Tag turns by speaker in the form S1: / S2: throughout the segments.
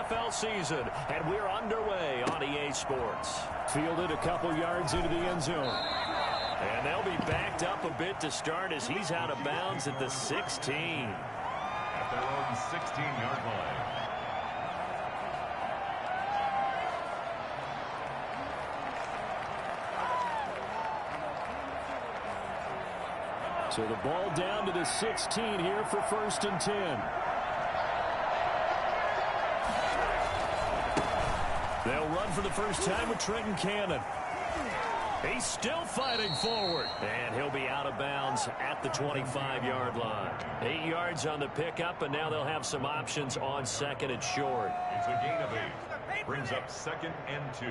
S1: NFL season, and we're underway on EA Sports.
S2: Fielded a couple yards into the end zone.
S1: And they'll be backed up a bit to start as he's out of bounds at the 16.
S3: At their own 16-yard line.
S2: So the ball down to the 16 here for 1st and 10. They'll run for the first time with Trenton Cannon.
S1: He's still fighting forward. And he'll be out of bounds at the 25-yard line. 8 yards on the pickup, and now they'll have some options on 2nd and short.
S3: It's a gain of 8. Brings up 2nd and 2.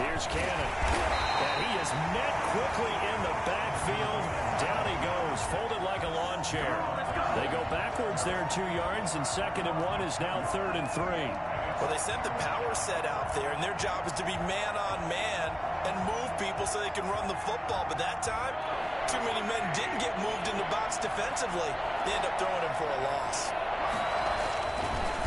S1: Here's Cannon. And he is met quickly in the backfield. Down he goes, folded like a lawn chair. They go backwards there 2 yards, and 2nd and 1 is now 3rd and 3.
S4: Well, they sent the power set out there, and their job is to be man-on-man and move people so they can run the football. But that time, too many men didn't get moved in the box defensively. They end up throwing him for a loss.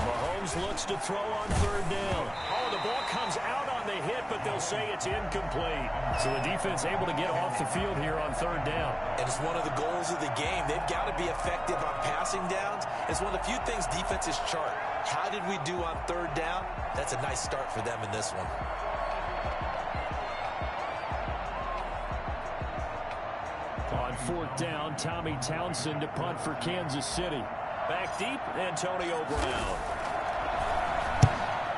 S1: Mahomes looks to throw on 3rd down. Oh, the ball comes out on the hit, but they'll say it's incomplete. So the defense able to get off the field here on 3rd down.
S4: And it's one of the goals of the game. They've got to be effective on passing downs. It's one of the few things defenses chart. How did we do on 3rd down? That's a nice start for them in this one.
S2: On 4th down, Tommy Townsend to punt for Kansas City.
S1: Back deep, Antonio Brown.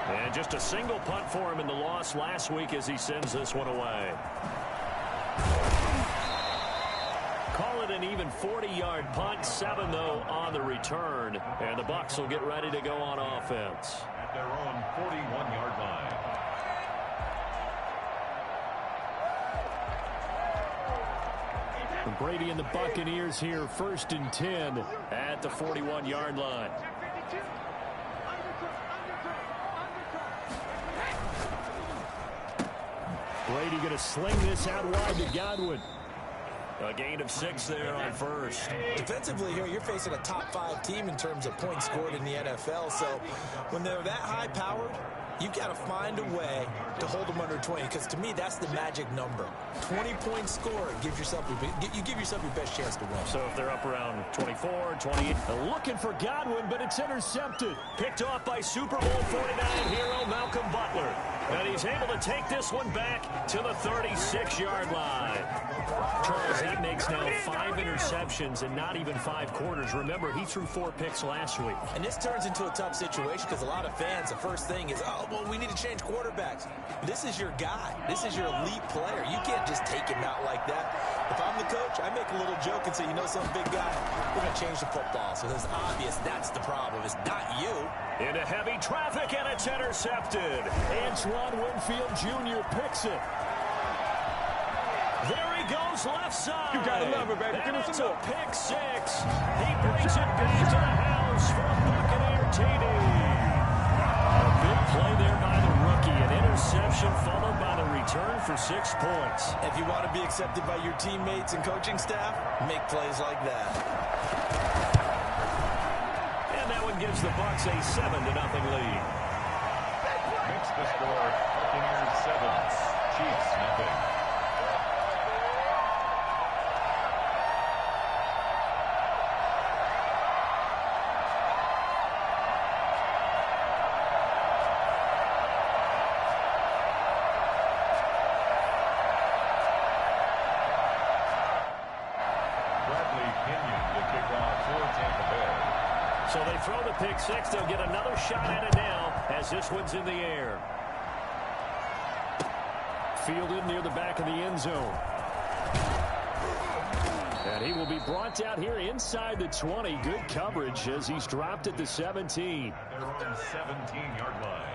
S1: And just a single punt for him in the loss last week as he sends this one away. Call it an even 40-yard punt, 7 though on the return. And the Bucs will get ready to go on offense.
S3: At their own 41-yard line.
S2: Brady and the Buccaneers here, 1st and 10
S1: at the 41-yard line.
S2: Brady going to sling this out wide to Godwin.
S1: A gain of 6 there on 1st.
S4: Defensively here, you're facing a top 5 team in terms of points scored in the NFL. So when they're that high-powered, you've got to find a way to hold them under 20, because to me, that's the magic number. 20-point score, you give yourself your best chance to win.
S1: So if they're up around 24, 28.
S2: Looking for Godwin, but it's intercepted.
S1: Picked off by Super Bowl 49 hero Malcolm Butler. And he's able to take this one back to the 36-yard line. Trollz, he makes now 5 interceptions in not even 5 quarters. Remember, he threw 4 picks last week.
S4: And this turns into a tough situation because a lot of fans, the first thing is, oh, well, we need to change quarterbacks. This is your guy. This is your elite player. You can't just take him out like that. If I'm the coach, I make a little joke and say, you know, some big guy, we're going to change the football. So it's obvious that's the problem. It's not you.
S1: Into heavy traffic, and it's intercepted.
S2: Antoine Winfield Jr. picks it.
S1: There he goes, left side.
S5: You gotta love it, baby. Give him some more.
S1: Pick 6. He brings it back to the house for a Buccaneer TD. A big play there by the rookie. An interception followed by the return for 6 points.
S4: If you want to be accepted by your teammates and coaching staff, make plays like that.
S1: And that one gives the Bucs a 7-0 lead.
S3: Makes the score Buccaneers 7, Chiefs nothing.
S1: So they throw the pick 6. They'll get another shot at it now as this one's in the air.
S2: Fielded near the back of the end zone. And he will be brought out here inside the 20. Good coverage as he's dropped at the 17.
S3: Their own 17-yard line.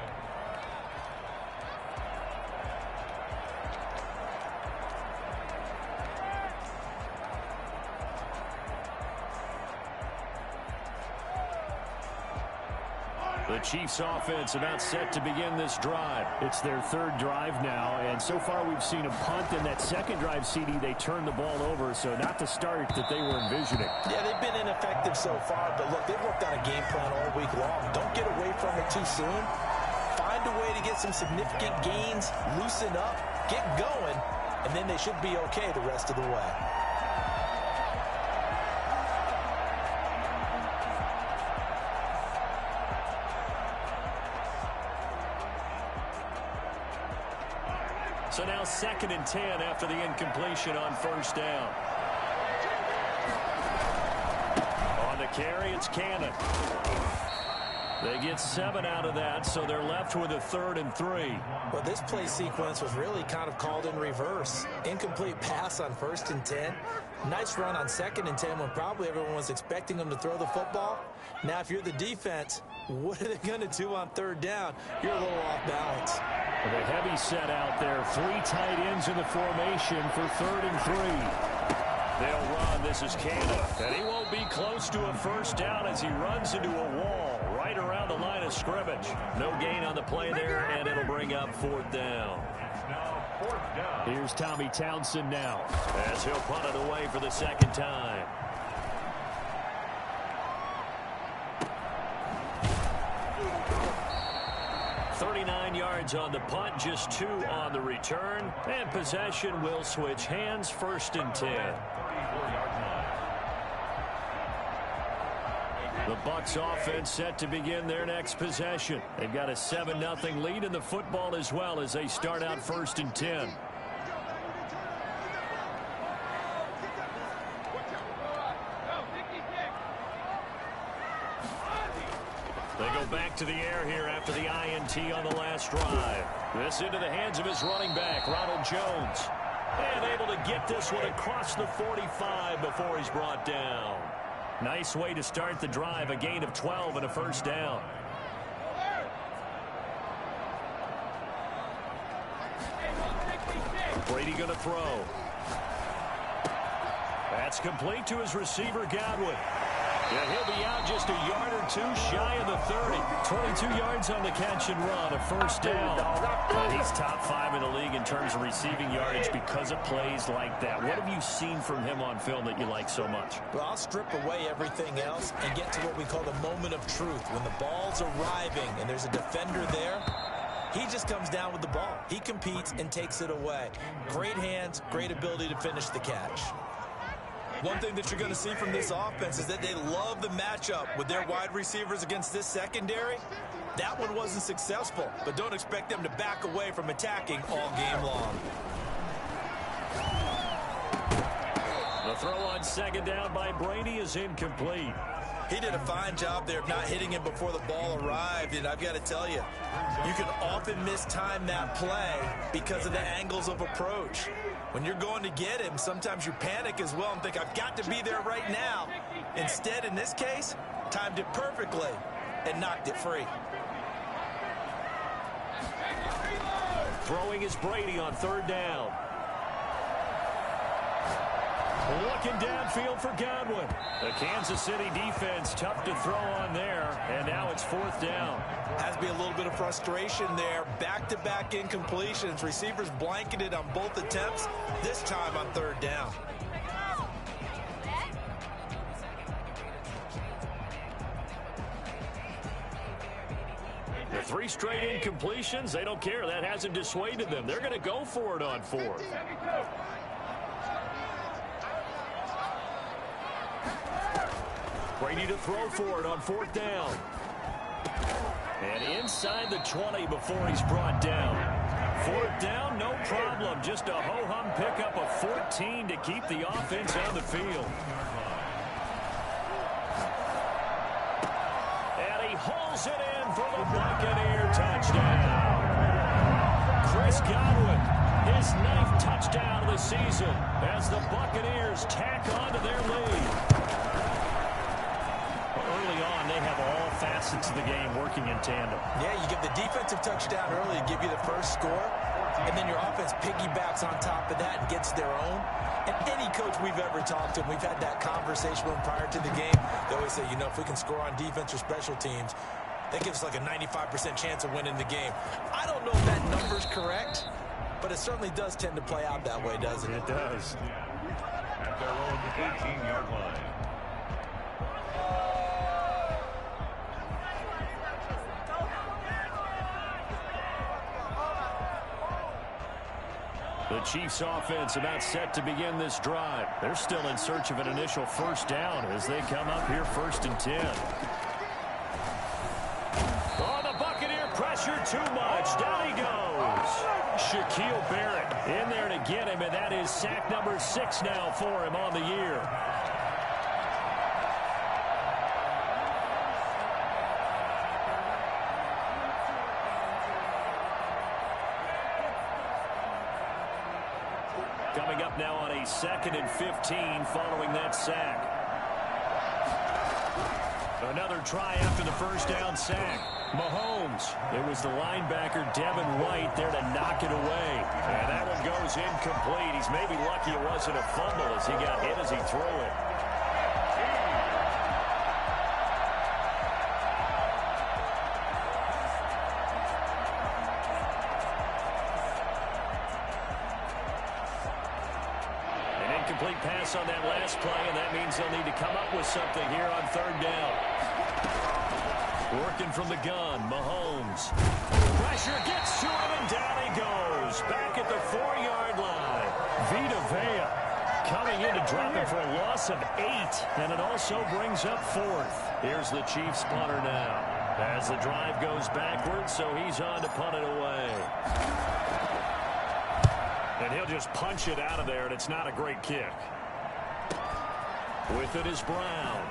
S2: The Chiefs offense about set to begin this drive. It's their third drive now, and so far we've seen a punt. In that second drive, CD, they turned the ball over, so not the start that they were envisioning.
S4: Yeah, they've been ineffective so far, but look, they've worked on a game plan all week long. Don't get away from it too soon. Find a way to get some significant gains, loosen up, get going, and then they should be okay the rest of the way.
S2: So now 2nd and 10 after the incompletion on first down. On the carry, it's Cannon. They get 7 out of that, so they're left with a 3rd and 3.
S4: Well, this play sequence was really kind of called in reverse. Incomplete pass on 1st and 10. Nice run on 2nd and 10 when probably everyone was expecting them to throw the football. Now, if you're the defense, what are they going to do on 3rd down? You're a little off balance.
S2: With a heavy set out there, 3 tight ends in the formation for 3rd and 3. They'll run. This is Cannon. And he won't be close to a first down as he runs into a wall right around the line of scrimmage. No gain on the play there, and it'll bring up 4th down. Here's Tommy Townsend now as he'll punt it away for the 2nd time. 39 yards on the punt, just 2 on the return, and possession will switch hands. 1st and 10. The Bucs offense set to begin their next possession. They've got a 7-0 lead in the football as well as they start out 1st and 10. They go back to the air here after the INT on the last drive. This into the hands of his running back, Ronald Jones. And able to get this one across the 45 before he's brought down. Nice way to start the drive, a gain of 12 and a first down. Brady going to throw. That's complete to his receiver, Godwin. Yeah, he'll be out just a yard or 2 shy of the 30. 22 yards on the catch and run, a first down. He's top 5 in the league in terms of receiving yardage because of plays like that. What have you seen from him on film that you like so much?
S4: Well, I'll strip away everything else and get to what we call the moment of truth. When the ball's arriving and there's a defender there, he just comes down with the ball. He competes and takes it away. Great hands, great ability to finish the catch. One thing that you're going to see from this offense is that they love the matchup with their wide receivers against this secondary. That one wasn't successful, but don't expect them to back away from attacking all game long.
S2: The throw on 2nd down by Brady is incomplete.
S4: He did a fine job there of not hitting him before the ball arrived, and I've got to tell you, you can often mistime that play because of the angles of approach. When you're going to get him, sometimes you panic as well and think, I've got to be there right now. Instead, in this case, timed it perfectly and knocked it free.
S2: Throwing is Brady on 3rd down. Looking downfield for Godwin. The Kansas City defense tough to throw on there, and now it's 4th down.
S4: Has to be a little bit of frustration there. Back-to-back incompletions. Receivers blanketed on both attempts, this time on 3rd down.
S2: The 3 straight incompletions, they don't care. That hasn't dissuaded them. They're going to go for it on 4th. Brady to throw for it on 4th down. And inside the 20 before he's brought down. 4th down, no problem. Just a ho-hum pickup of 14 to keep the offense on the field. And he hauls it in for the Buccaneer touchdown. Chris Godwin, his 9th touchdown of the season as the Buccaneers tack on to their lead. Early on, they have all facets of the game working in tandem.
S4: Yeah, you give the defensive touchdown early to give you the first score, and then your offense piggybacks on top of that and gets their own. And any coach we've ever talked to, we've had that conversation with them prior to the game, they always say, you know, if we can score on defense or special teams, that gives like a 95% chance of winning the game. I don't know if that number's correct, but it certainly does tend to play out that way, doesn't it?
S2: It does.
S3: At their own 18-yard line.
S2: The Chiefs offense about set to begin this drive. They're still in search of an initial first down as they come up here 1st and 10. Oh, the Buccaneer pressure too much. Down he goes. Shaquille Barrett in there to get him, and that is sack number 6 now for him on the year. Coming up now on a 2nd and 15 following that sack. Another try after the first down sack. Mahomes. It was the linebacker Devin White there to knock it away. And that one goes incomplete. He's maybe lucky it wasn't a fumble as he got hit as he threw it. Complete pass on that last play, and that means they'll need to come up with something here on 3rd down. Working from the gun, Mahomes. Pressure gets to him, and down he goes. Back at the 4-yard line. Vita Vea coming in to drop him for a loss of 8, and it also brings up 4th. Here's the Chiefs punter now. As the drive goes backwards, so he's on to punt it away. And he'll just punch it out of there, and it's not a great kick. With it is Brown.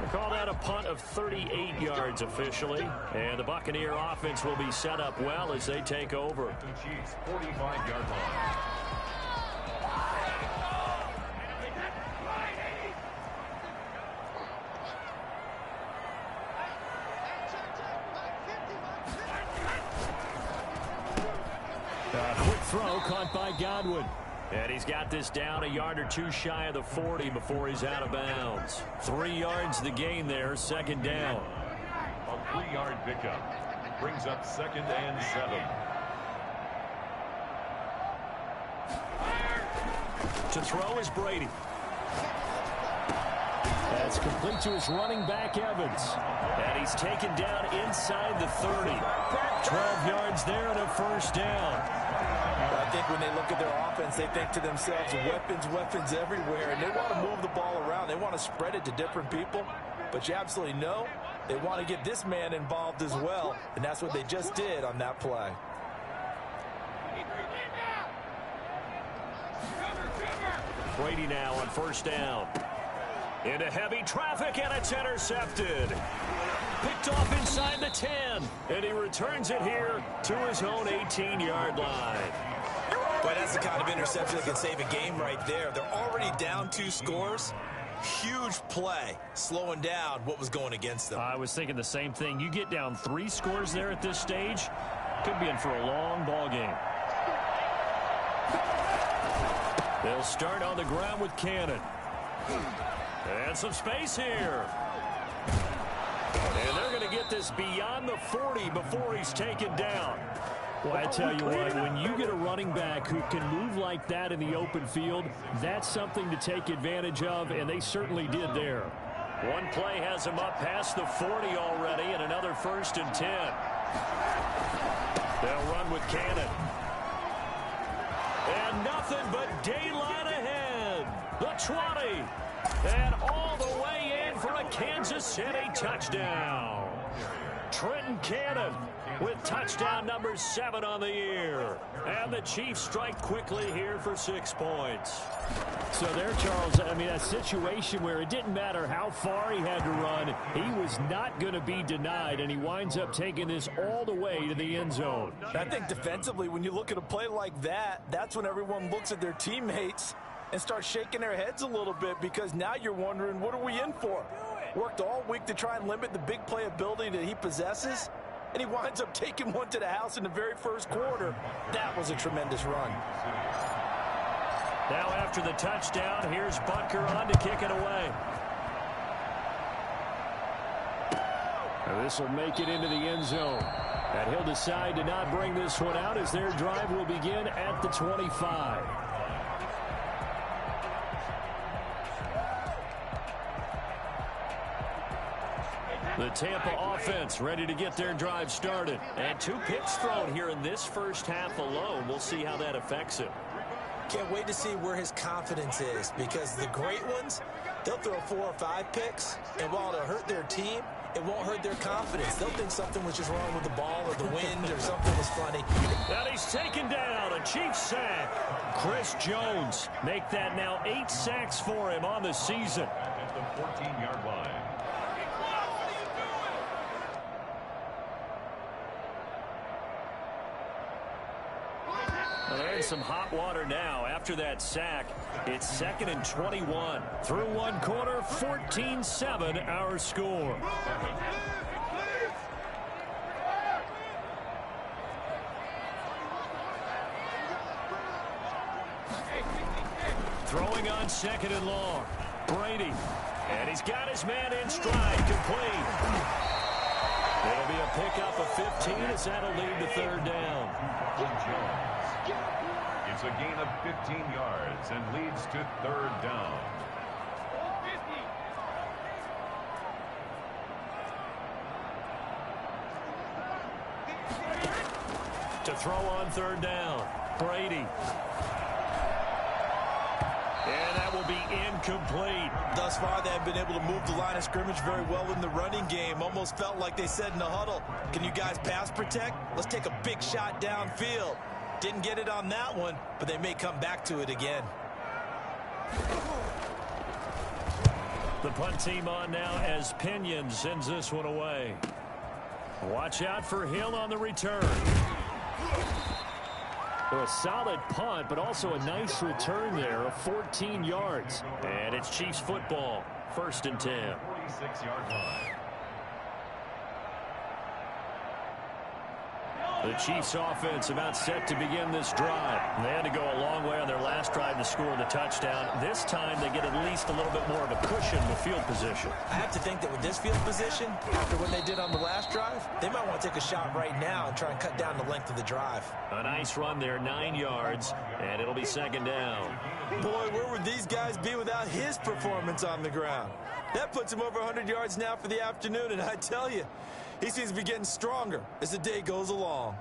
S2: We'll call that a punt of 38 yards officially. And the Buccaneer offense will be set up well as they take over.
S3: The Chiefs' 45-yard line.
S2: Quick throw caught by Godwin. And he's got this down a yard or two shy of the 40 before he's out of bounds. 3 yards the gain there, 2nd down.
S3: A 3-yard pickup brings up 2nd and 7.
S2: To throw is Brady. That's complete to his running back, Evans. And he's taken down inside the 30. 12 yards there and a 1st down.
S4: I think when they look at their offense, they think to themselves, weapons everywhere, and they want to move the ball around. They want to spread it to different people, but you absolutely know they want to get this man involved as well, and that's what they just did on that play.
S2: Brady now on 1st down. Into heavy traffic, and it's intercepted. Picked off inside the 10, and he returns it here to his own 18-yard line.
S4: Boy, that's the kind of interception that can save a game right there. They're already down 2 scores. Huge play, slowing down what was going against them.
S2: I was thinking the same thing. You get down 3 scores there at this stage, could be in for a long ball game. They'll start on the ground with Cannon. And some space here. And they're going to get this beyond the 40 before he's taken down. Well, I tell you what, when you get a running back who can move like that in the open field, that's something to take advantage of, and they certainly did there. One play has him up past the 40 already, and another 1st and 10. They'll run with Cannon. And nothing but daylight ahead. The 20. And all the way in for a Kansas City touchdown. Trenton Cannon with touchdown number 7 on the year. And the Chiefs strike quickly here for 6 points. So there, Charles, I mean, a situation where it didn't matter how far he had to run, he was not going to be denied, and he winds up taking this all the way to the end zone.
S4: I think defensively, when you look at a play like that, that's when everyone looks at their teammates and starts shaking their heads a little bit, because now you're wondering, what are we in for? Worked all week to try and limit the big play ability that he possesses, and he winds up taking one to the house in the very first quarter. That was a tremendous run.
S2: Now after the touchdown, here's Butker on to kick it away. This will make it into the end zone. And he'll decide to not bring this one out as their drive will begin at the 25. The Tampa offense ready to get their drive started. And 2 picks thrown here in this first half alone. We'll see how that affects him.
S4: Can't wait to see where his confidence is, because the great ones, they'll throw 4 or 5 picks, and while it'll hurt their team, it won't hurt their confidence. They'll think something was just wrong with the ball or the wind or something was funny.
S1: And he's taken down, a Chiefs sack. Chris Jones make that now 8 sacks for him on the season.
S3: At the 14-yard line.
S1: Well, they're in some hot water now after that sack. It's 2nd and 21. Through 1 quarter, 14-7 our score. Throwing on 2nd and long. Brady. And he's got his man in stride, complete. It'll be a pickup of 15 as that'll lead to 3rd down.
S3: It's a gain of 15 yards and leads to 3rd down.
S1: To throw on 3rd down, Brady. And that will be incomplete.
S4: Thus far, they have been able to move the line of scrimmage very well in the running game. Almost felt like they said in the huddle, can you guys pass protect? Let's take a big shot downfield. Didn't get it on that one, but they may come back to it again.
S1: The punt team on now as Pinion sends this one away. Watch out for Hill on the return. A solid punt, but also a nice return there of 14 yards. And it's Chiefs football, 1st and 10.
S3: 46-yard line.
S1: The Chiefs offense about set to begin this drive. They had to go a long way on their last drive to score the touchdown. This time they get at least a little bit more of a cushion with field position.
S4: I have to think that with this field position, after what they did on the last drive, they might want to take a shot right now and try and cut down the length of the drive.
S1: A nice run there, 9 yards, and it'll be 2nd down.
S4: Boy, where would these guys be without his performance on the ground? That puts him over 100 yards now for the afternoon, and I tell you, he seems to be getting stronger as the day goes along.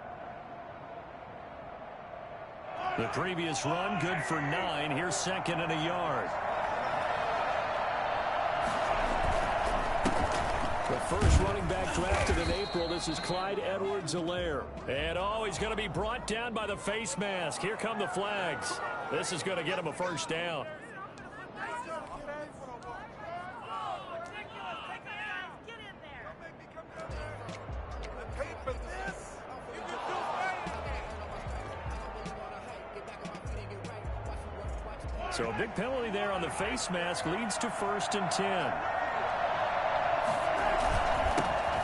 S1: The previous run, good for 9. Here's 2nd and a yard. The first running back drafted in April. This is Clyde Edwards-Helaire. And he's going to be brought down by the face mask. Here come the flags. This is going to get him a 1st down. So a big penalty there on the face mask leads to 1st and 10.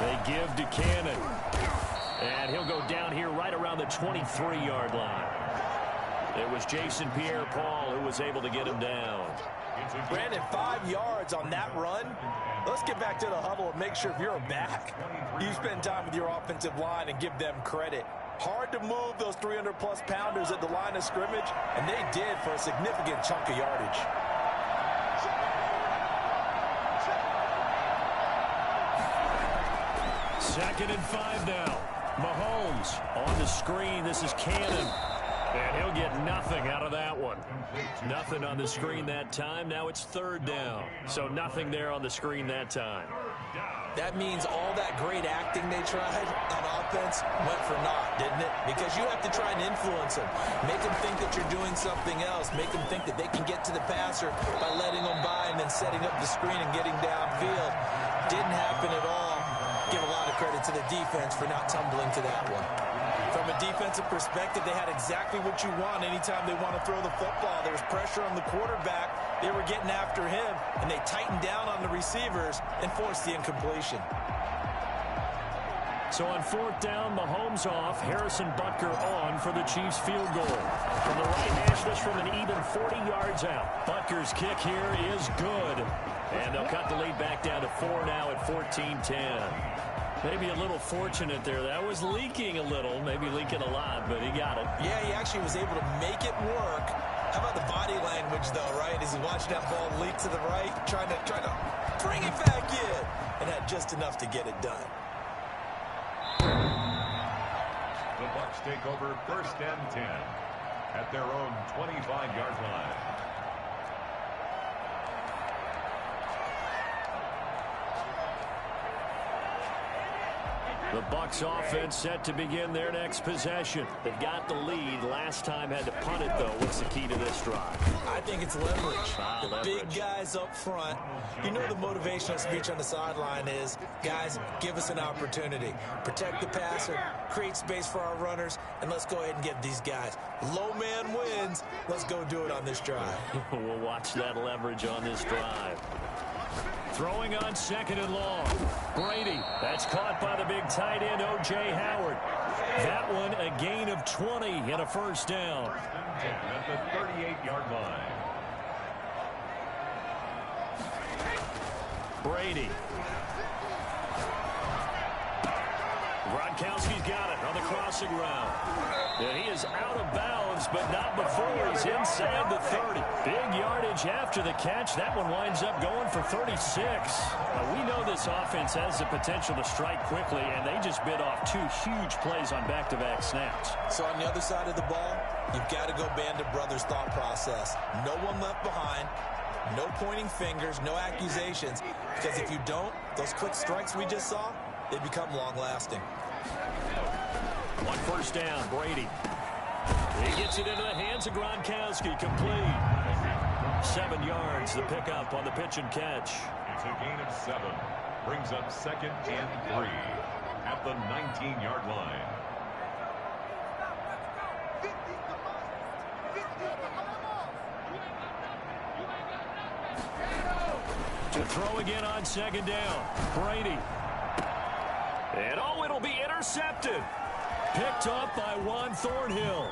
S1: They give to Cannon. And he'll go down here right around the 23-yard line. It was Jason Pierre-Paul who was able to get him down.
S4: Brandon, 5 yards on that run. Let's get back to the huddle and make sure if you're a back, you spend time with your offensive line and give them credit. Hard to move those 300-plus pounders at the line of scrimmage, and they did for a significant chunk of yardage.
S1: Second and 5 now. Mahomes on the screen. This is Cannon. And he'll get nothing out of that one. Nothing on the screen that time. Now it's 3rd down. So nothing there on the screen that time.
S4: That means all that great acting they tried on offense went for naught, didn't it? Because you have to try and influence them. Make them think that you're doing something else. Make them think that they can get to the passer by letting them by and then setting up the screen and getting downfield. Didn't happen at all. Give a lot of credit to the defense for not tumbling to that one. From a defensive perspective, they had exactly what you want anytime they want to throw the football. There was pressure on the quarterback. They were getting after him, and they tightened down on the receivers and forced the incompletion.
S1: So on 4th down, Mahomes off, Harrison Butker on for the Chiefs field goal. From the right hash, this from an even 40 yards out. Butker's kick here is good. And they'll cut the lead back down to 4 now at 14-10. Maybe a little fortunate there. That was leaking a little, maybe leaking a lot, but he got it.
S4: Yeah, he actually was able to make it work. How about the body language, though, right? As he watched that ball leak to the right, trying to bring it back in, and had just enough to get it done.
S3: The Bucs take over 1st and 10 at their own 25-yard line.
S1: The Bucs offense set to begin their next possession. They've got the lead. Last time had to punt it, though. What's the key to this drive?
S4: I think it's leverage. The big guys up front. You know the motivational speech on the sideline is, guys, give us an opportunity. Protect the passer, create space for our runners, and let's go ahead and give these guys. Low man wins. Let's go do it on this drive.
S1: We'll watch that leverage on this drive. Throwing on 2nd and long. Brady. That's caught by the big tight end, O.J. Howard. That one a gain of 20 and a 1st down.
S3: At the 38-yard line.
S1: Brady. Gronkowski's got it on the crossing route. And he is out of bounds, but not before he's inside the 30. Big yardage after the catch. That one winds up going for 36. We know this offense has the potential to strike quickly, and they just bit off 2 huge plays on back-to-back snaps.
S4: So on the other side of the ball, you've got to go Band of Brothers thought process. No one left behind. No pointing fingers, no accusations. Because if you don't, those quick strikes we just saw, they become long-lasting.
S1: 1st down, Brady. He gets it into the hands of Gronkowski, complete. 7 yards, the pickup on the pitch and catch.
S3: It's a gain of 7. Brings up 2nd and 3 at the 19-yard line.
S1: To throw again on 2nd down. Brady. And it'll be intercepted. Picked up by Juan Thornhill.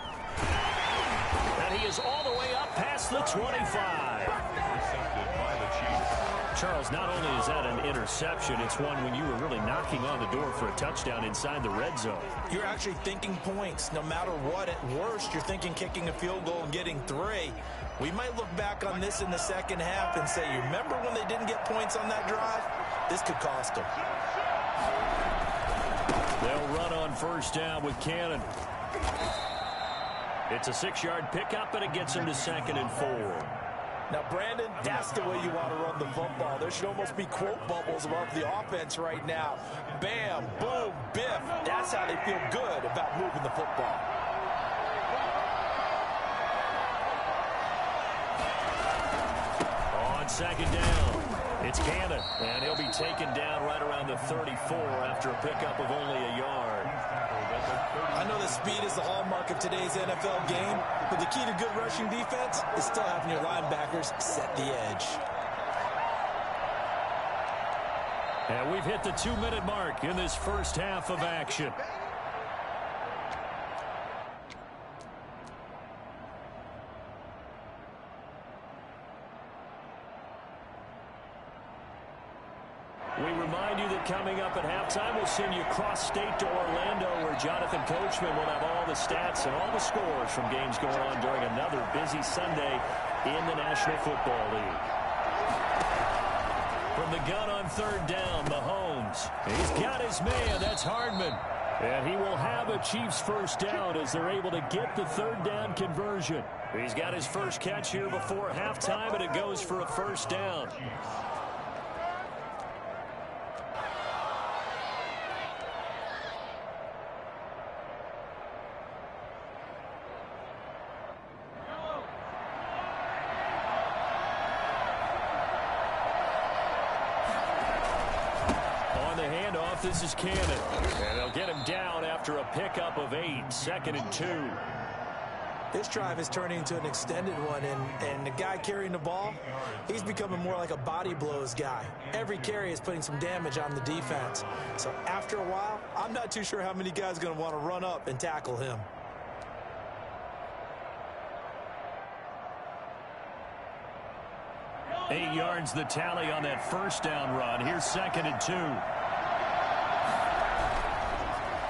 S1: And he is all the way up past the 25.
S3: Intercepted by the Chiefs.
S1: Charles, not only is that an interception, it's one when you were really knocking on the door for a touchdown inside the red zone.
S4: You're actually thinking points. No matter what, at worst, you're thinking kicking a field goal and getting 3. We might look back on this in the second half and say, you remember when they didn't get points on that drive? This could cost them.
S1: They'll run on 1st down with Cannon. It's a 6-yard pickup, and it gets him to 2nd and 4.
S4: Now, Brandon, that's the way you want to run the football. There should almost be quote bubbles above the offense right now. Bam, boom, biff. That's how they feel good about moving the football.
S1: On 2nd down, it's Cannon, and he'll be taken down right around the 34 after a pickup of only a yard.
S4: I know that speed is the hallmark of today's NFL game, but the key to good rushing defense is still having your linebackers set the edge.
S1: And we've hit the 2-minute mark in this first half of action. We remind you that coming up at halftime, we'll send you cross-state to Orlando, where Jonathan Coachman will have all the stats and all the scores from games going on during another busy Sunday in the National Football League. From the gun on 3rd down, Mahomes. He's got his man. That's Hardman. And he will have a Chiefs 1st down as they're able to get the 3rd down conversion. He's got his first catch here before halftime, and it goes for a 1st down. This is Cannon, and they'll get him down after a pickup of 8, 2nd and 2.
S4: This drive is turning into an extended one, and the guy carrying the ball, he's becoming more like a body blows guy. Every carry is putting some damage on the defense. So after a while, I'm not too sure how many guys are going to want to run up and tackle him. $8 yards the tally on that 1st down run. Here's 2nd and 2.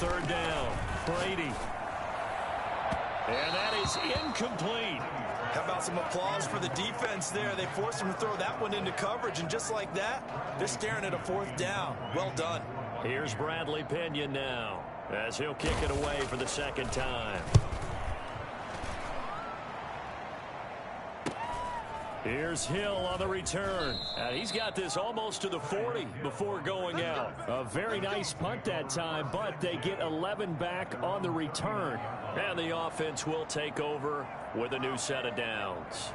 S1: third down. Brady. And that is incomplete.
S4: How about some applause for the defense there? They forced him to throw that one into coverage, and just like that, they're staring at a fourth down. Well done.
S1: Here's Bradley Pinion now, as he'll kick it away for the second time. Here's Hill on the return. And he's got this almost to the 40 before going out. A very nice punt that time, but they get 11 back on the return. And the offense will take over with a new set of downs.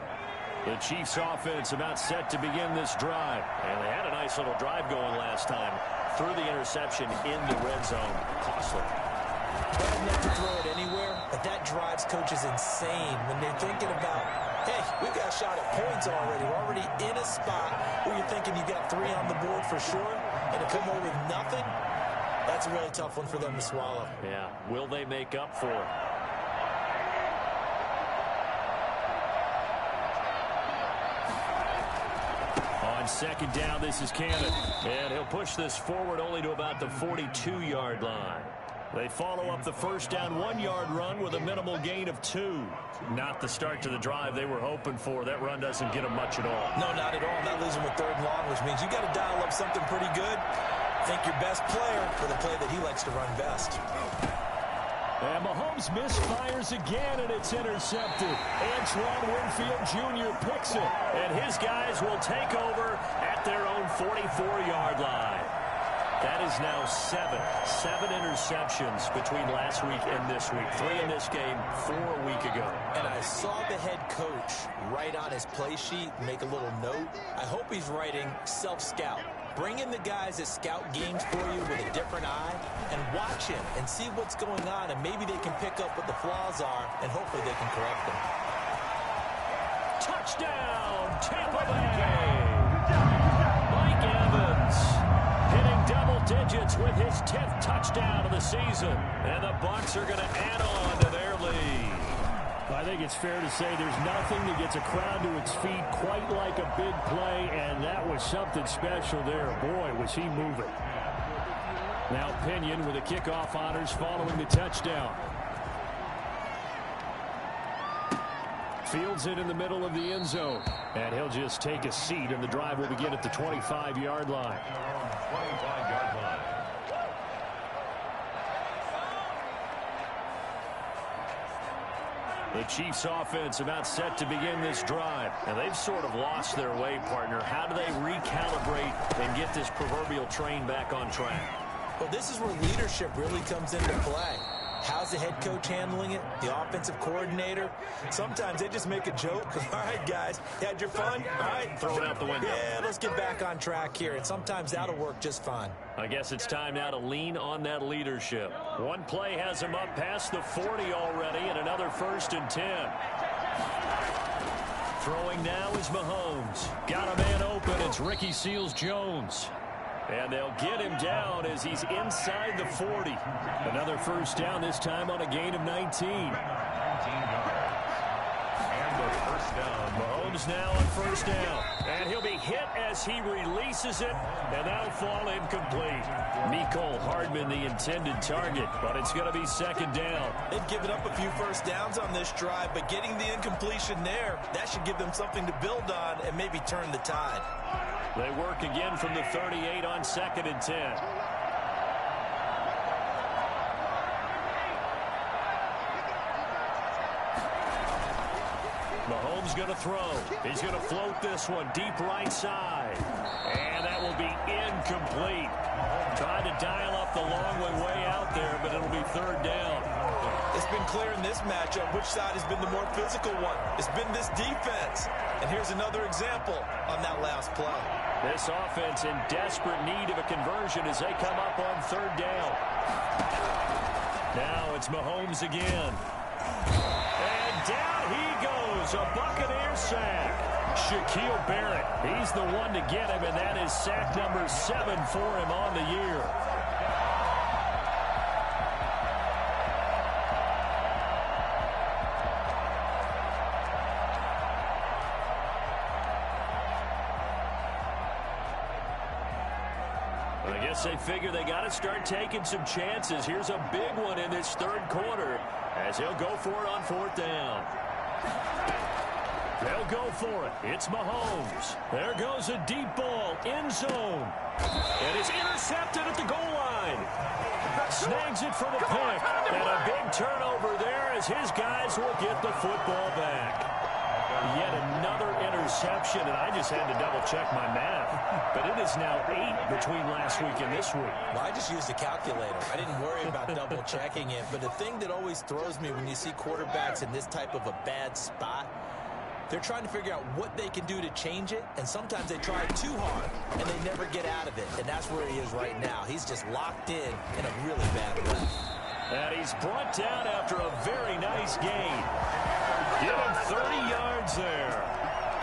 S1: The Chiefs offense about set to begin this drive. And they had a nice little drive going last time. Through the interception in the red zone. Costly.
S4: Bad enough to throw it anywhere, but that drives coaches insane when they're thinking about, hey, we've got a shot at points already. We're already in a spot where you're thinking you got 3 on the board for sure, and to come away with nothing, that's a really tough one for them to swallow.
S1: Yeah, will they make up for it? On second down, this is Cannon. And he'll push this forward only to about the 42-yard line. They follow up the first down 1-yard run with a minimal gain of 2. Not the start to the drive they were hoping for. That run doesn't get them much at all.
S4: No, not at all. Not losing with 3rd and long, which means you got to dial up something pretty good. Think your best player for the play that he likes to run best.
S2: And Mahomes misfires again, and it's intercepted. Antoine Winfield Jr. picks it.
S1: And his guys will take over at their own 44-yard line. That is now 7 interceptions between last week and this week. 3 in this game, 4 a week ago.
S4: And I saw the head coach write on his play sheet, make a little note. I hope he's writing self-scout. Bring in the guys that scout games for you with a different eye and watch him and see what's going on, and maybe they can pick up what the flaws are, and hopefully they can correct them.
S1: Touchdown, Tampa Bay! Mike Evans hitting double digits with his 10th touchdown of the season. And the Bucs are going to add on to their lead.
S2: I think it's fair to say there's nothing that gets a crowd to its feet quite like a big play, and that was something special there. Boy, was he moving. Now Pinion with the kickoff honors following the touchdown. Fields it in the middle of the end zone. And he'll just take a seat, and the drive will begin at the 25-yard line.
S3: 25-yard line.
S1: The Chiefs offense about set to begin this drive. And they've sort of lost their way, partner. How do they recalibrate and get this proverbial train back on track?
S4: Well, this is where leadership really comes into play. How's the head coach handling it? The offensive coordinator? Sometimes they just make a joke. All right, guys, you had your fun? All right.
S1: Throw it out the window.
S4: Yeah, let's get back on track here. And sometimes that'll work just fine.
S1: I guess it's time now to lean on that leadership. One play has him up past the 40 already, and another 1st and 10. Throwing now is Mahomes. Got a man open. It's Ricky Seals-Jones. And they'll get him down as he's inside the 40. Another 1st down, this time on a gain of 19.
S3: 19 yards. And the 1st down.
S1: Mahomes now on 1st down. And he'll be hit as he releases it, and that'll fall incomplete. Mecole Hardman, the intended target, but it's going to be 2nd down.
S4: They've given up a few 1st downs on this drive, but getting the incompletion there, that should give them something to build on and maybe turn the tide.
S1: They work again from the 38 on 2nd and 10. Mahomes going to throw. He's going to float this one deep right side. And that will be incomplete. Tried to dial up the long way out there, but it'll be 3rd down.
S4: It's been clear in this matchup which side has been the more physical one. It's been this defense. And here's another example on that last play.
S1: This offense in desperate need of a conversion as they come up on 3rd down. Now it's Mahomes again. And down he goes, a Buccaneer sack. Shaquille Barrett, he's the one to get him, and that is sack number 7 for him on the year. I guess they figure they got to start taking some chances. Here's a big one in this third quarter as he'll go for it on fourth down. They'll go for it. It's Mahomes. There goes a deep ball. End zone. And it's intercepted at the goal line. Snags it for the pick. And a big turnover there as his guys will get the football back. Yet another interception, and I just had to double-check my math. But it is now 8 between last week and this week.
S4: Well, I just used a calculator. I didn't worry about double-checking it. But the thing that always throws me when you see quarterbacks in this type of a bad spot, they're trying to figure out what they can do to change it, and sometimes they try too hard, and they never get out of it. And that's where he is right now. He's just locked in a really bad way.
S1: And he's brought down after a very nice gain. Give him 30 yards there.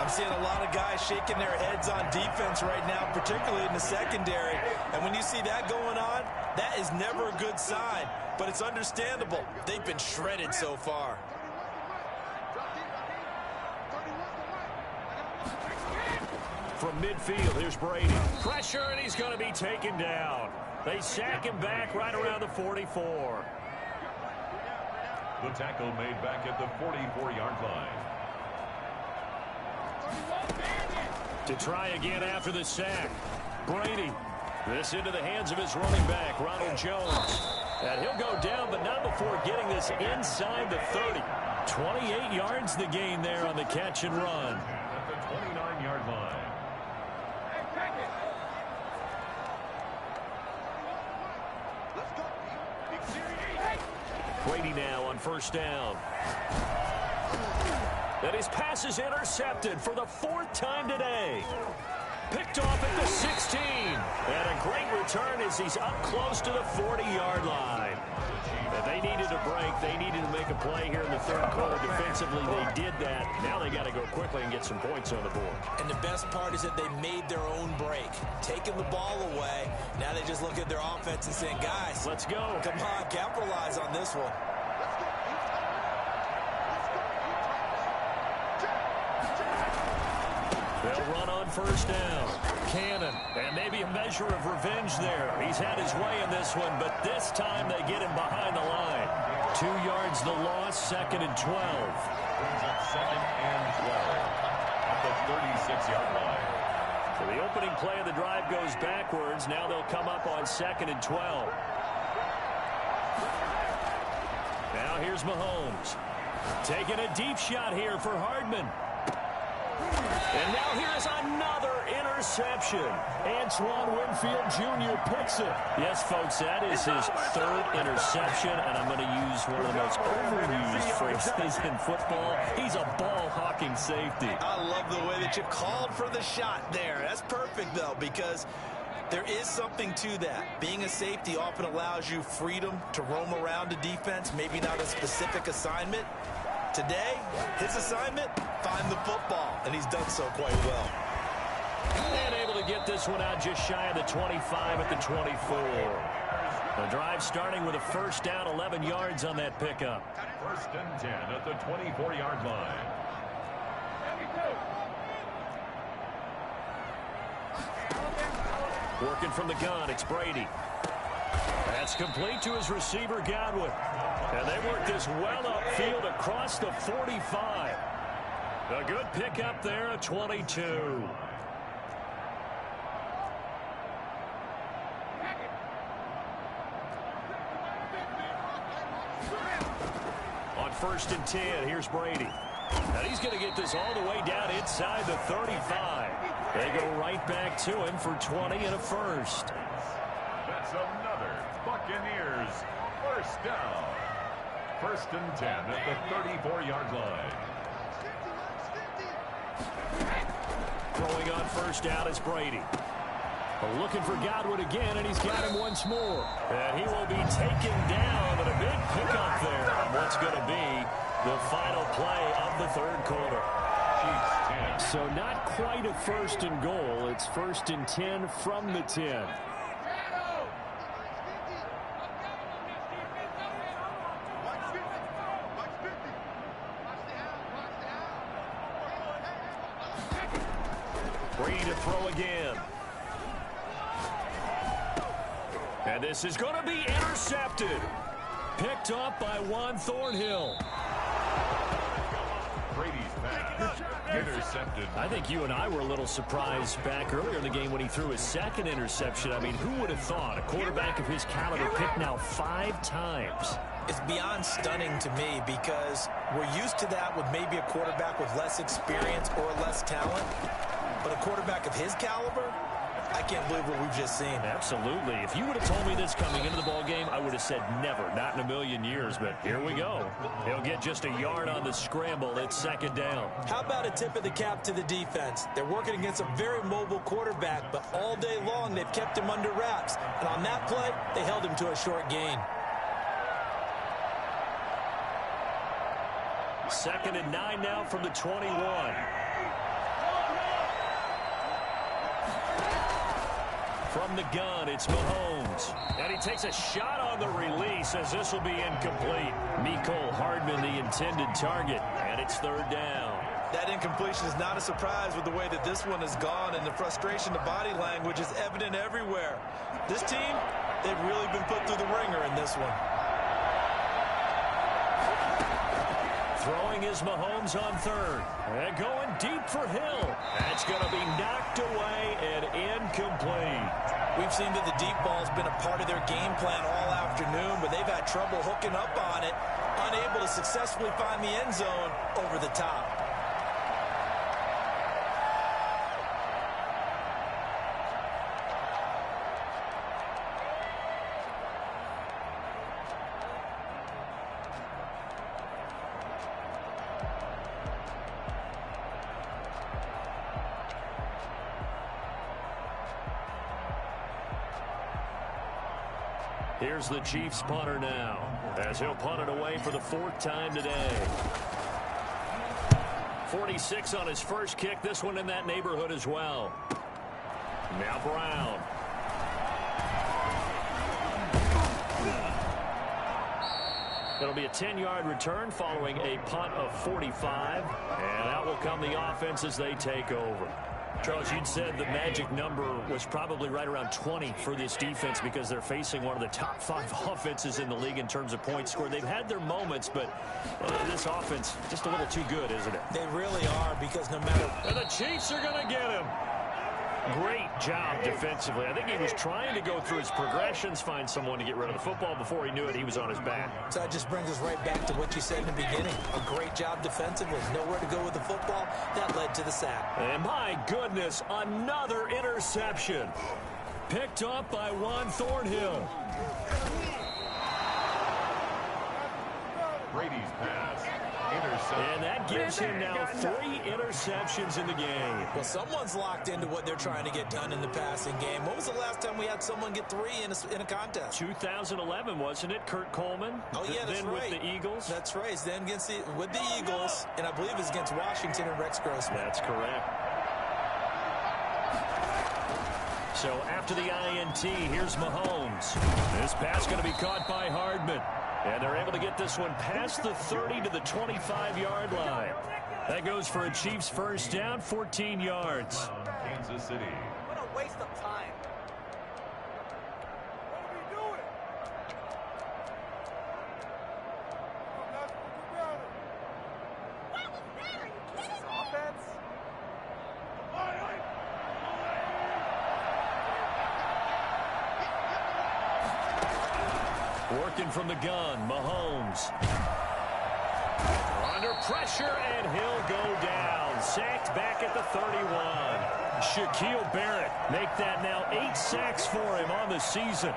S4: I'm seeing a lot of guys shaking their heads on defense right now, particularly in the secondary. And when you see that going on, that is never a good sign. But it's understandable. They've been shredded so far.
S1: From midfield, here's Brady. Pressure, and he's going to be taken down. They sack him back right around the 44.
S3: The tackle made back at the 44-yard line.
S1: To try again after the sack. Brady. This into the hands of his running back, Ronald Jones. And he'll go down, but not before getting this inside the 30. 28 yards the gain there on the catch and run.
S3: At the 29-yard line.
S1: Brady now on first down. And his pass is intercepted for the 4th time today. Picked off at the 16. And a great return as he's up close to the 40-yard line. And they needed a break. They needed to make a play here in the third quarter. Defensively, they did that. Now they got to go quickly and get some points on the board.
S4: And the best part is that they made their own break. Taking the ball away. Now they just look at their offense and saying, guys,
S1: let's go.
S4: Come on, capitalize on this one.
S1: They'll run on first down. Cannon, and maybe a measure of revenge there. He's had his way in this one, but this time they get him behind the line. 2 yards the loss, 2nd and 12.
S3: Brings up 2nd and 12 at the 36-yard line.
S1: So the opening play of the drive goes backwards. Now they'll come up on 2nd and 12. Now here's Mahomes. Taking a deep shot here for Hardman. And now here's another interception. Antoine Winfield Jr. picks it. Yes, folks, that is his 3rd interception, and I'm going to use one of the most overused phrases in football. He's a ball-hawking safety.
S4: I love the way that you called for the shot there. That's perfect, though, because there is something to that. Being a safety often allows you freedom to roam around the defense, maybe not a specific assignment. Today, his assignment, find the football, and he's done so quite well.
S1: And able to get this one out just shy of the 25 at the 24. The drive starting with a first down, 11 yards on that pickup.
S3: 1st and 10 at the 24-yard line.
S1: Working from the gun, it's Brady. That's complete to his receiver, Godwin. And they work this well upfield across the 45. A good pickup there at 22. On 1st and 10, here's Brady. And he's going to get this all the way down inside the 35. They go right back to him for 20 and a first.
S3: That's another Buccaneers first down. 1st and 10 at the 34-yard line.
S1: Throwing on first down is Brady. Looking for Godwin again, and he's got him once more. And he will be taken down, but a big pickup there on what's going to be the final play of the third quarter. So not quite a 1st and goal. It's 1st and 10 from the 10. Brady to throw again. And this is going to be intercepted. Picked up by Juan Thornhill.
S3: Brady's pass intercepted.
S1: I think you and I were a little surprised back earlier in the game when he threw his second interception. I mean, who would have thought a quarterback of his caliber picked now 5 times?
S4: It's beyond stunning to me because we're used to that with maybe a quarterback with less experience or less talent. But a quarterback of his caliber, I can't believe what we've just seen.
S1: Absolutely. If you would have told me this coming into the ball game, I would have said never, not in a million years. But here we go. He'll get just a yard on the scramble. It's second down.
S4: How about a tip of the cap to the defense? They're working against a very mobile quarterback, but all day long they've kept him under wraps. And on that play, they held him to a short gain.
S1: Second and 9 now from the 21. From the gun, it's Mahomes. And he takes a shot on the release as this will be incomplete. Mecole Hardman, the intended target, and it's third down.
S4: That incompletion is not a surprise with the way that this one has gone, and the frustration, the body language is evident everywhere. This team, they've really been put through the ringer in this one.
S1: Throwing is Mahomes on third. And going deep for Hill. That's going to be knocked away and incomplete.
S4: We've seen that the deep ball's been a part of their game plan all afternoon, but they've had trouble hooking up on it, unable to successfully find the end zone over the top.
S1: Here's the Chiefs punter now, as he'll punt it away for the 4th time today. 46 on his first kick, this one in that neighborhood as well. Now Brown. It'll be a 10-yard return following a punt of 45, and out will come the offense as they take over. Charles, you'd said the magic number was probably right around 20 for this defense because they're facing one of the top 5 offenses in the league in terms of points scored. They've had their moments, but this offense just a little too good, isn't it?
S4: They really are, because no matter...
S1: And the Chiefs are going to get him. Great job defensively. I think he was trying to go through his progressions, find someone to get rid of the football. Before he knew it, he was on his back.
S4: So that just brings us right back to what you said in the beginning. A great job defensively. Nowhere to go with the football. That led to the sack.
S1: And my goodness, another interception. Picked up by Juan Thornhill.
S3: Brady's pass intercepted.
S1: And that gives him now 3 interceptions in the game.
S4: Well, someone's locked into what they're trying to get done in the passing game. When was the last time we had someone get 3 in a contest?
S1: 2011, wasn't it? Kurt Coleman.
S4: Oh, yeah, that's
S1: then
S4: right.
S1: With the Eagles.
S4: That's right. Then with the Eagles, and I believe it's against Washington and Rex Grossman.
S1: That's correct. So after the INT, here's Mahomes. This pass going to be caught by Hardman. And they're able to get this one past the 30 to the 25-yard line. That goes for a Chiefs first down, 14 yards.
S3: Kansas City.
S6: What a waste of time. What are we doing? What was that? Are you kidding me? Offense?
S1: Working from the gun, Mahomes. Under pressure, and he'll go down. Sacked back at the 31. Shaquille Barrett make that now 8 sacks for him on the season.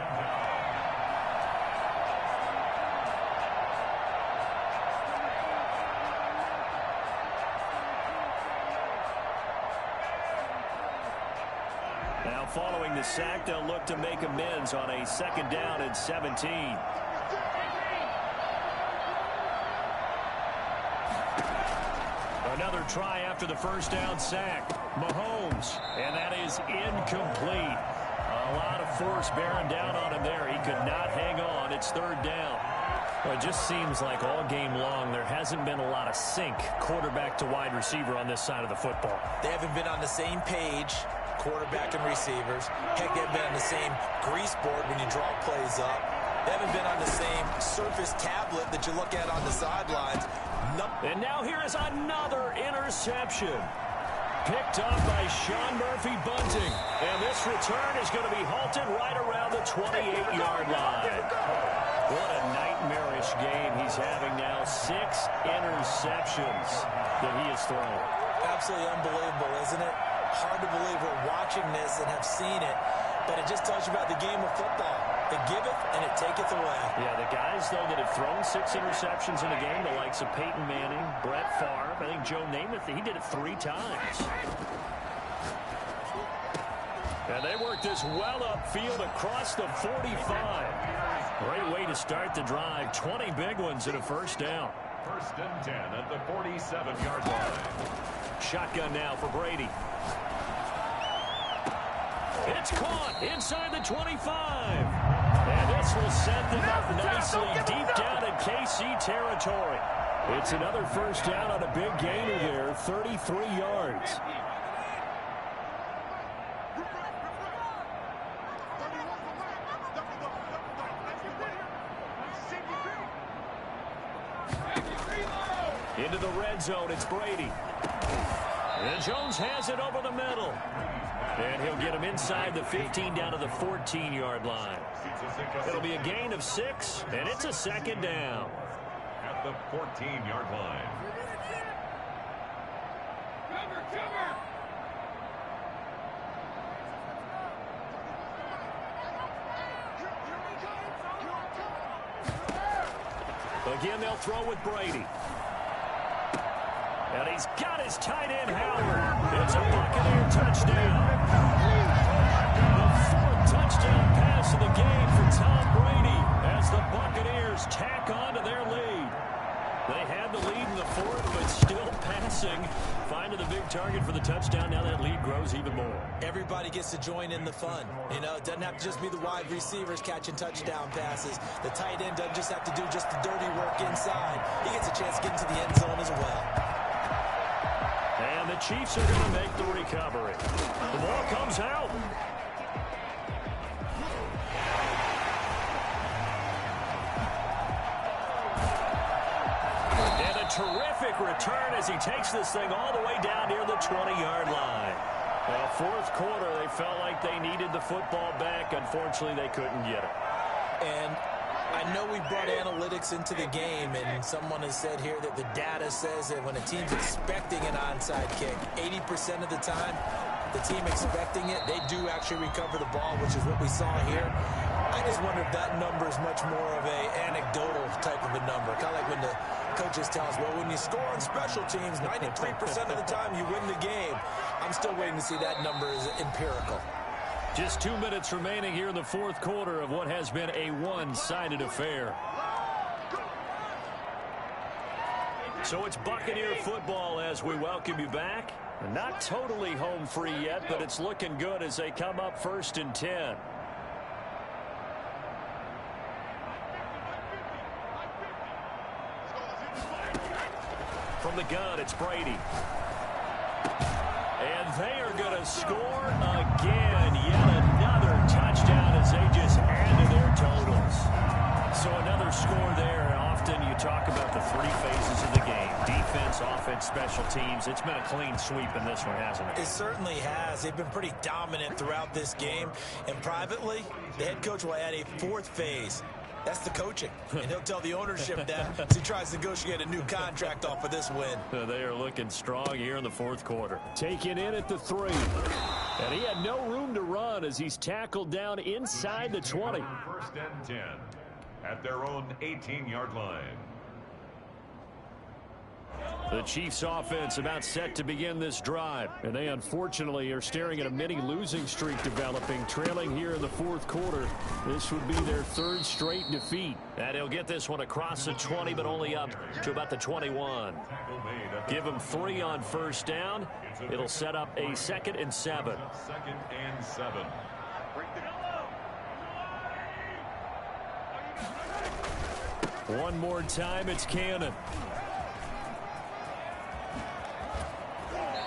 S1: Now following the sack, they'll look to make amends on a 2nd down and 17. Another try after the first down sack. Mahomes, and that is incomplete. A lot of force bearing down on him there. He could not hang on. It's 3rd down. Well, it just seems like all game long there hasn't been a lot of sync quarterback to wide receiver on this side of the football.
S4: They haven't been on the same page. quarterback and receivers. Heck, they haven't been on the same grease board when you draw plays up. They haven't been on the same surface tablet that you look at on the sidelines.
S1: And now here is another interception. Picked up by Sean Murphy-Bunting. And this return is going to be halted right around the 28-yard line. What a nightmarish game he's having now. 6 interceptions that he has thrown.
S4: Absolutely unbelievable, isn't it? Hard to believe we're watching this and have seen it, but it just tells you about the game of football. It giveth and it taketh away.
S1: Yeah, the guys, though, that have thrown 6 interceptions in a game, the likes of Peyton Manning, Brett Favre, I think Joe Namath, he did it 3 times. And they work this well upfield across the 45. Great way to start the drive. 20 big ones and a first down.
S3: First and 10 at the 47-yard line.
S1: Shotgun now for Brady. It's caught inside the 25. And this will set them up nicely deep down in KC territory. It's another first down on a big gainer there, 33 yards. Into the red zone, it's Brady. And Jones has it over the middle. And he'll get him inside the 15 down to the 14-yard line. It'll be a gain of 6, and it's a second down.
S3: At the 14-yard line.
S1: Again, they'll throw with Brady. And he's got his tight end, Howard. It's a Buccaneer touchdown. The 4th touchdown pass of the game for Tom Brady as the Buccaneers tack on to their lead. They had the lead in the 4th, but still passing. Finding the big target for the touchdown. Now that lead grows even more.
S4: Everybody gets to join in the fun. You know, it doesn't have to just be the wide receivers catching touchdown passes. The tight end doesn't just have to do just the dirty work inside. He gets a chance to get into the end zone as well.
S1: And the Chiefs are going to make the recovery. The ball comes out. And a terrific return as he takes this thing all the way down near the 20-yard line. Well, 4th quarter, they felt like they needed the football back. Unfortunately, they couldn't get it.
S4: And I know we brought analytics into the game, and someone has said here that the data says that when a team's expecting an onside kick, 80% of the time, the team expecting it, they do actually recover the ball, which is what we saw here. I just wonder if that number is much more of a anecdotal type of a number. Kind of like when the coaches tell us, well, when you score on special teams, 93% of the time you win the game. I'm still waiting to see that number is empirical.
S1: Just 2 minutes remaining here in the 4th quarter of what has been a one-sided affair. So it's Buccaneer football as we welcome you back. Not totally home free yet, but it's looking good as they come up 1st and 10. From the gun, it's Brady. And they are going to score again. Yet another touchdown as they just add to their totals. So another score there. Often you talk about the 3 phases of the game. Defense, offense, special teams. It's been a clean sweep in this one, hasn't it?
S4: It certainly has. They've been pretty dominant throughout this game. And privately, the head coach will add a 4th phase. That's the coaching. And he'll tell the ownership that as he tries to negotiate a new contract off of this win.
S1: They are looking strong here in the 4th quarter. Taken in at the 3. And he had no room to run as he's tackled down inside the 20.
S3: 1st and 10 at their own 18-yard line.
S1: The Chiefs offense about set to begin this drive. And they unfortunately are staring at a mini losing streak developing, trailing here in the 4th quarter. This would be their 3rd straight defeat. And he'll get this one across the 20, but only up to about the 21. Give him 3 on 1st down. It'll set up a 2nd and 7.
S3: 2nd and 7.
S1: One more time, it's Cannon.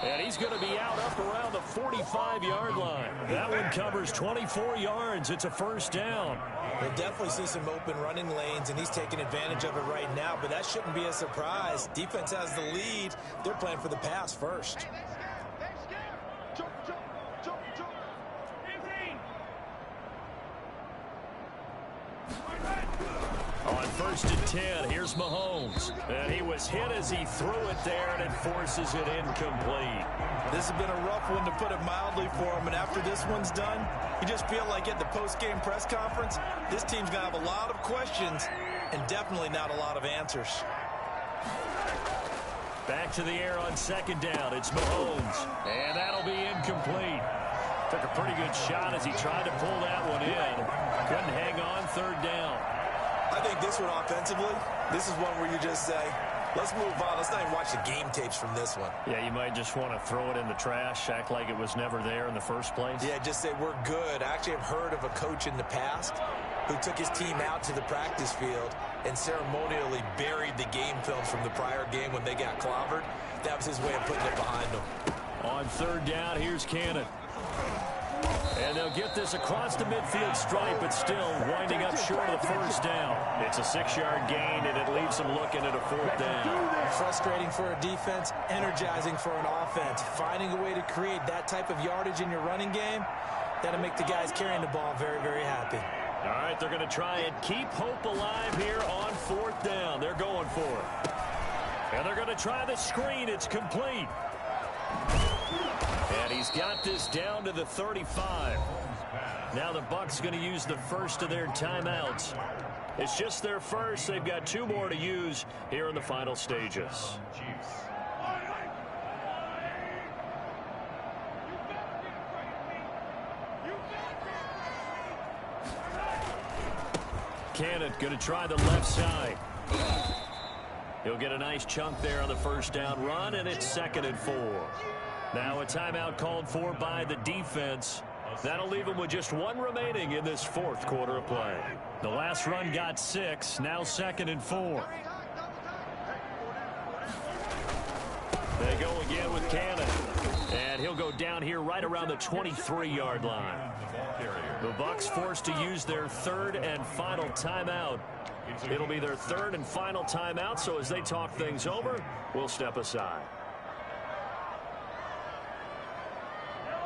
S1: And he's going to be out up around the 45-yard line. That one covers 24 yards. It's a first down.
S4: We'll definitely see some open running lanes, and he's taking advantage of it right now, but that shouldn't be a surprise. Defense has the lead. They're playing for the pass first.
S1: On first and 10, here's Mahomes. And he was hit as he threw it there, and it forces it incomplete.
S4: This has been a rough one, to put it mildly, for him. And after this one's done, you just feel like at the post-game press conference, this team's going to have a lot of questions and definitely not a lot of answers.
S1: Back to the air on second down. It's Mahomes. And that'll be incomplete. Took a pretty good shot as he tried to pull that one in. Couldn't hang on third down.
S4: I think this one offensively, this is one where you just say, let's move on. Let's not even watch the game tapes from this one.
S1: Yeah, you might just want to throw it in the trash, act like it was never there in the first place.
S4: Yeah, just say we're good. I actually have heard of a coach in the past who took his team out to the practice field and ceremonially buried the game films from the prior game when they got clobbered. That was his way of putting it behind them.
S1: On third down, here's Cannon. And they'll get this across the midfield stripe, but still winding up short of the first down. It's a 6-yard gain, and it leaves them looking at a fourth down.
S4: Frustrating for a defense, energizing for an offense. Finding a way to create that type of yardage in your running game, that'll make the guys carrying the ball very, very happy.
S1: All right, they're going to try and keep hope alive here on fourth down. They're going for it. And they're going to try the screen. It's complete. And he's got this down to the 35. Now the Bucs going to use the first of their timeouts. It's just their first. They've got 2 more to use here in the final stages. Cannon going to try the left side. He'll get a nice chunk there on the first down run, and it's 2nd and 4. Now a timeout called for by the defense. That'll leave them with just 1 remaining in this fourth quarter of play. The last run got 6, now 2nd and 4. They go again with Cannon. And he'll go down here right around the 23-yard line. The Bucs forced to use their 3rd and final timeout. It'll be their 3rd and final timeout, so as they talk things over, we'll step aside.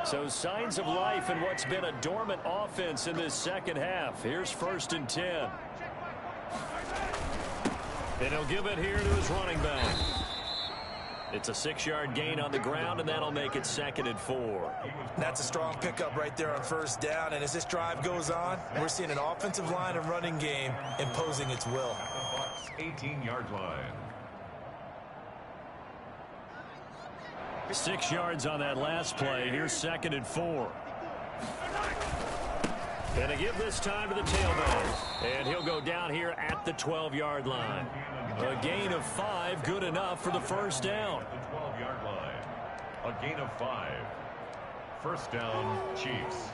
S1: So signs of life in what's been a dormant offense in this second half. Here's 1st and 10. And he'll give it here to his running back. It's a 6-yard gain on the ground, and that'll make it 2nd and 4.
S4: That's a strong pickup right there on first down, and as this drive goes on, we're seeing an offensive line and running game imposing its will.
S3: 18-yard line.
S1: 6 yards on that last play. Here's 2nd and 4. And to give this time to the tailback. And he'll go down here at the 12-yard line. A gain of 5, good enough for the first down.
S3: The 12-yard line. A gain of 5. First down, Chiefs.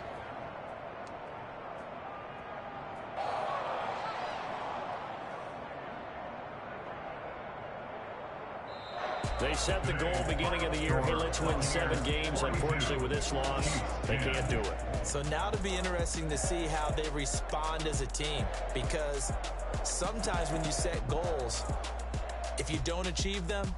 S1: They set the goal beginning of the year. Hey, let's win 7 games. Unfortunately, with this loss, they can't do it.
S4: So now to be interesting to see how they respond as a team, because sometimes when you set goals, if you don't achieve them,